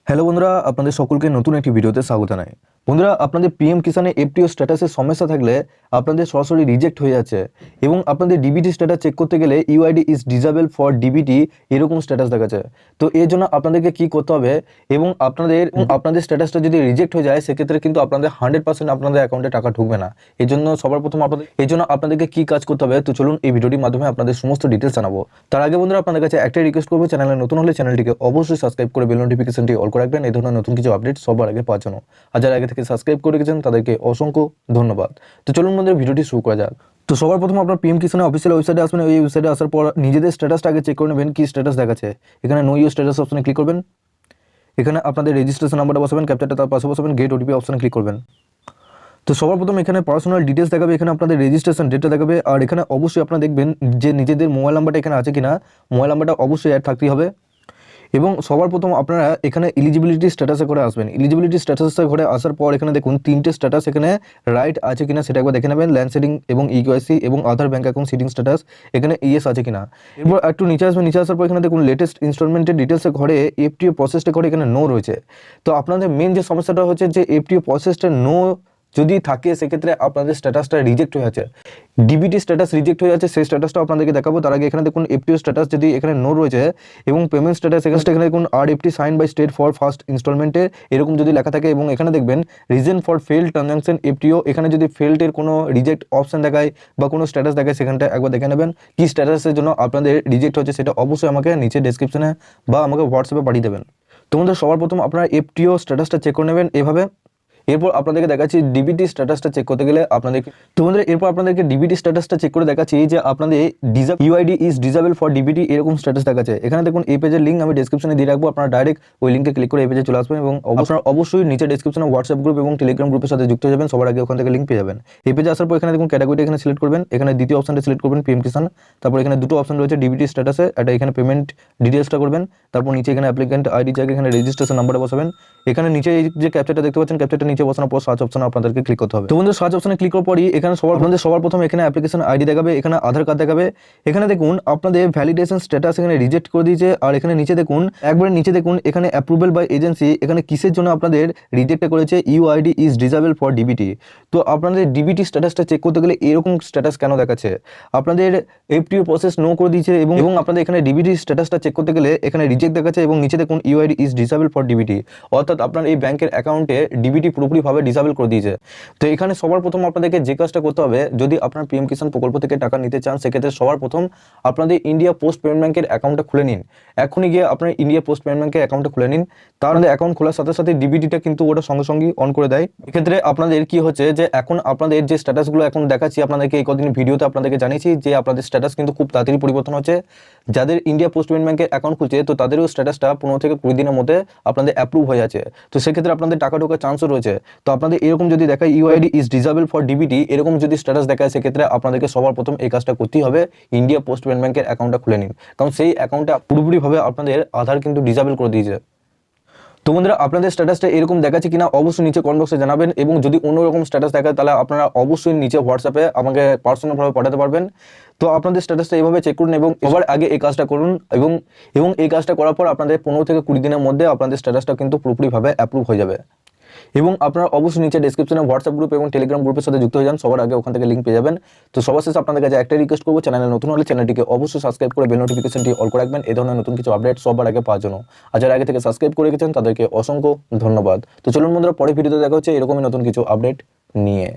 Hello বন্ধুরা, আপনাদের সকলকে নতুন একটি ভিডিওতে স্বাগত জানাই। বন্ধুরা, আপনাদের পিএম কিষানে এফটিও স্ট্যাটাসের সমস্যা থাকলে আপনাদের সরাসরি রিজেক্ট হয়ে যাচ্ছে এবং আপনাদের ডিবিটি স্ট্যাটাস চেক করতে গেলে UID is disable for DBT এরকম স্ট্যাটাস দেখাচ্ছে। তো এর জন্য আপনাদেরকে কি করতে হবে এবং আপনাদের স্ট্যাটাসটা যদি রিজেক্ট হয়ে যায় সেক্ষেত্রে কিন্তু আপনাদের 100% আপনাদের অ্যাকাউন্টে টাকা ঢুকবে না। এর জন্য সবার প্রথম আপনাদেরকে কি কাজ করতে হবে, তো চলুন এই ভিডিওটির মাধ্যমে আপনাদের সমস্ত ডিটেলস জানাবো। তার আগে বন্ধুরা, আপনাদের কাছে একটাই রিকোয়েস্ট করবো, চ্যানেলে নতুন হলে চ্যানেলটিকে অবশ্যই সাবস্ক্রাইব করে বেল নোটিফিকেশনটি অল করে রাখবেন এই ধরনের নতুন কিছু আপডেট সবার আগে পাওয়ার জন্য। আর যারা আগে থেকে সাবস্ক্রাইব করে রেখেছেন তাদেরকে অসংখ্য ধন্যবাদ। তো চলুন বন্ধুরা, ভিডিওটি শুরু করা যাক। তো সবার প্রথম আপনার পিএম কিষানের অফিসিয়াল ওয়েবসাইটে আসবেন। এই ওয়েবসাইটে আসার পর নিজেদের স্ট্যাটাসটা আগে চেক করে নেবেন কি স্ট্যাটাস দেখাচ্ছে। এখানে নো ইউর স্ট্যাটাস অপশনে ক্লিক করবেন। এখানে আপনাদের রেজিস্ট্রেশন নাম্বারটা বসাবেন, ক্যাপচারটা তার পাশে বসাবেন, গেট ওটিপি অপশনে ক্লিক করবেন। তো সবার প্রথম এখানে পার্সোনাল ডিটেলস দেখাবে, এখানে আপনাদের রেজিস্ট্রেশন ডেটটা দেখাবে। আর এখানে অবশ্যই আপনারা দেখবেন যে নিজেদের মোবাইল নাম্বারটা এখানে আছে কিনা। মোবাইল নাম্বারটা অবশ্যই অ্যাড থাকতেই হবে। এবং সবার প্রথম আপনারা এখানে এলিজিবিলিটি স্ট্যাটাসে করে আসবেন। এলিজিবিলিটি স্ট্যাটাসে করে আসার পর এখানে দেখুন তিনটে স্ট্যাটাস এখানে রাইট আছে কিনা সেটা একবার দেখে নেবেন। ল্যান্ড সেটিং এবং ইকেওয়াইসি এবং আধার ব্যাঙ্ক অ্যাকাউন্ট সিটিং স্ট্যাটাস এখানে ইয়েস আছে কিনা। এরপর একটু নিচে আসবেন। নিচে আসার পর এখানে দেখুন লেটেস্ট ইনস্টলমেন্টের ডিটেলসে ঘরে এফটিও প্রসেসটা করে এখানে নো রয়েছে। তো আপনাদের মেন যে সমস্যাটা হচ্ছে যে এফটিও প্রসেসটা নো যদি থাকে সেক্ষেত্রে আপনাদের স্ট্যাটাসটা রিজেক্ট হয়ে আছে। ডিবিটি স্ট্যাটাস রিজেক্ট হয়ে যাচ্ছে, সেই স্ট্যাটাসটা আপনাদেরকে দেখাবো। তার আগে এখানে দেখুন এফটিও স্ট্যাটাস যদি এখানে নো রয়েছে এবং পেমেন্ট স্ট্যাটাস এখানে দেখুন আর FT sign by state for first ইনস্টলমেন্টে এরকম যদি লেখা থাকে এবং এখানে দেখবেন reason for failed transaction FTO, এখানে যদি ফেল্ডের কোনো রিজেক্ট অপশন দেখায় বা কোনো স্ট্যাটাস দেখায় সেখানটা একবার দেখে নেবেন কি স্ট্যাটাসের জন্য আপনাদের রিজেক্ট হচ্ছে। সেটা অবশ্যই আমাকে নিচে ডেসক্রিপশনে বা আমাকে হোয়াটসঅ্যাপে পাঠিয়ে দেবেন। তোমাদের সবার প্রথম আপনারা এফটিও স্ট্যাটাসটা চেক করে নেবেন এভাবে। এরপর আপনাদেরকে দেখাচ্ছি ডিবিটি স্ট্যাটাসটা চেক করতে গেলে আপনাদেরকে ডিবিটি স্ট্যাটাসটা চেক করে দেখাচ্ছি যে আপনাদের UID is disable for DBT এরকম স্ট্যাটাস দেখাচ্ছে। এখানে দেখুন এই পেজের লিঙ্ক আমি ডেসক্রিপশনে দিয়ে রাখবো, আপনারা ডাইরেক্ট ওই লিঙ্কে ক্লিক করে এই পেজে চলে আসবেন এবং আপনারা অবশ্যই নিচে ডেসক্রিপশনে হোয়াটসঅ্যাপ গ্রুপ এবং টেলিগ্রাম গ্রুপের সাথে যুক্ত হয়ে যাবেন। সবার আগে ওখান থেকে লিঙ্ক পেয়ে যাবেন। এই পেজে আসার পর এখানে দেখুন ক্যাটাগরিটা এখানে সিলেক্ট করবেন। এখানে দ্বিতীয় অপশনটা সিলেক্ট করবেন পিএম কিষান। তারপর এখানে দুটো অপশন রয়েছে ডিবিটি স্ট্যাটাসে, এটা এখানে পেমেন্ট ডিটেলসটা করবেন। তারপর নিচে এখানে অ্যাপ্লিকেন্ট আইডি জায়গায় এখানে রেজিস্ট্রেশন নাম্বারটা বসাবেন। এখানে নিচে এই যে ক্যাপচারটা দেখতে পাচ্ছেন, ক্যাপচারটা নিচে বসানোর পর সার্চ অপশনে আপনাদেরকে ক্লিক করতে হবে। তো বন্ধুরা, সার্চ অপশনে ক্লিক করার পরই এখানে সবার প্রথম এখানে অ্যাপ্লিকেশন আইডি দেখাবে, এখানে আধার কার্ড দেখাবে। এখানে দেখুন আপনাদের ভ্যালিডেশন স্ট্যাটাস এখানে রিজেক্ট করে দিয়েছে। আর এখানে নিচে দেখুন এখানে অ্যাপ্রুভাল বাই এজেন্সি, এখানে কিসের জন্য আপনাদের রিজেক্ট করেছে, UID is disable for DBT. তো আপনাদের ডিবিটি স্ট্যাটাসটা চেক করতে গেলে এরকম স্ট্যাটাস কেন দেখাচ্ছে, আপনাদের এফটিও প্রসেস নো করে দিয়েছে এবং আপনাদের এখানে ডিবিটি স্ট্যাটাসটা চেক করতে গেলে এখানে রিজেক্ট দেখাচ্ছে এবং নিচে দেখুন UID is disable for DBT, অর্থাৎ আপনার এই ব্যাংকের অ্যাকাউন্টে ডিবিটি পুরোপুরিভাবে ডিসেবল করে দিয়েছে। তো এখানে সবার প্রথম আপনাদেরকে যে কাজটা করতে হবে, যদি আপনার পিএম কিষান প্রকল্প থেকে টাকা নিতে চান সেক্ষেত্রে সবার প্রথম আপনাদের ইন্ডিয়া পোস্ট পেমেন্ট ব্যাংকের অ্যাকাউন্টটা খুলে নিন। এখনই গিয়ে আপনার ইন্ডিয়া পোস্ট পেমেন্ট ব্যাংকের অ্যাকাউন্টটা খুলে নিন। তার মধ্যে অ্যাকাউন্ট খোলার সাথে সাথে ডিবিটিটা কিন্তু ওটা সঙ্গে সঙ্গে অন করে দেয়। এক্ষেত্রে আপনাদের কি হচ্ছে যে এখন আপনাদের যে স্ট্যাটাসগুলো এখন দেখাচ্ছি আপনাদেরকে এই কদিন ভিডিওতে আপনাদেরকে জানিয়েছি যে আপনাদের স্ট্যাটাস কিন্তু খুব তাড়াতাড়ি পরিবর্তন হচ্ছে। যাদের ইন্ডিয়া পোস্ট পেমেন্ট ব্যাংকের অ্যাকাউন্ট খুলছে তো তাদেরও স্ট্যাটাসটা 15 থেকে 20 দিনের মধ্যে আপনাদের অ্যাপ্রুভ হয়ে যাচ্ছে। তো সেক্ষেত্রে আপনাদের টাকা ঢোকার চান্সও রয়েছে। তো আপনাদের এরকম যদি দেখায় UID is disable for DBT এরকম যদি স্ট্যাটাস দেখায় সেক্ষেত্রে আপনাদেরকে সবার প্রথম এই কাজটা করতেই হবে, ইন্ডিয়া পোস্ট পেমেন্ট ব্যাংকের অ্যাকাউন্টটা খুলে নিন, কারণ সেই অ্যাকাউন্টটা পুরোপুরিভাবে আপনাদের আধার কিন্তু ডিসেবল করে দিয়েছে। তো বন্ধুরা, আপনাদের স্ট্যাটাসটা এরকম দেখাচ্ছে কিনা অবশ্যই নিচে কমেন্ট বক্সে জানাবেন এবং যদি অন্যরকম স্ট্যাটাস দেখায় তাহলে আপনারা অবশ্যই নিচে হোয়াটসঅ্যাপে আমাকে পার্সোনালভাবে পাঠাতে পারবেন। তো আপনাদের স্ট্যাটাসটা এইভাবে চেক করুন এবং সবার আগে এই কাজটা করুন এবং এই কাজটা করার পর আপনাদের 15 থেকে 20 দিনের মধ্যে আপনাদের স্ট্যাটাসটা কিন্তু পুরোপুরিভাবে অ্যাপ্রুভ হয়ে যাবে। এবং আপনারা অবশ্যই নিচে ডেসক্রিপশনে হোয়াটসঅ্যাপ গ্রুপ এবং টেলিগ্রাম গ্রুপের সাথে যুক্ত হয়ে যান, সবার আগে ওখান থেকে লিঙ্ক পেয়ে যাবেন। তো সবার শেষে আপনাদের কাছে একটাই রিকোয়েস্ট করবো, চ্যানেলে নতুন হলে চ্যানেলটিকে অবশ্যই সাবস্ক্রাইব করে বেল নোটিফিকেশনটি অল করে রাখবেন এই ধরনের নতুন কিছু আপডেট সবার আগে পাওয়ার জন্য। আর যারা আগে থেকে সাবস্ক্রাইব করে রেখেছেন তাদেরকে অসংখ্য ধন্যবাদ। তো চলুন বন্ধুরা, পরে ভিডিওতে দেখা হচ্ছে এরকমই নতুন কিছু আপডেট নিয়ে।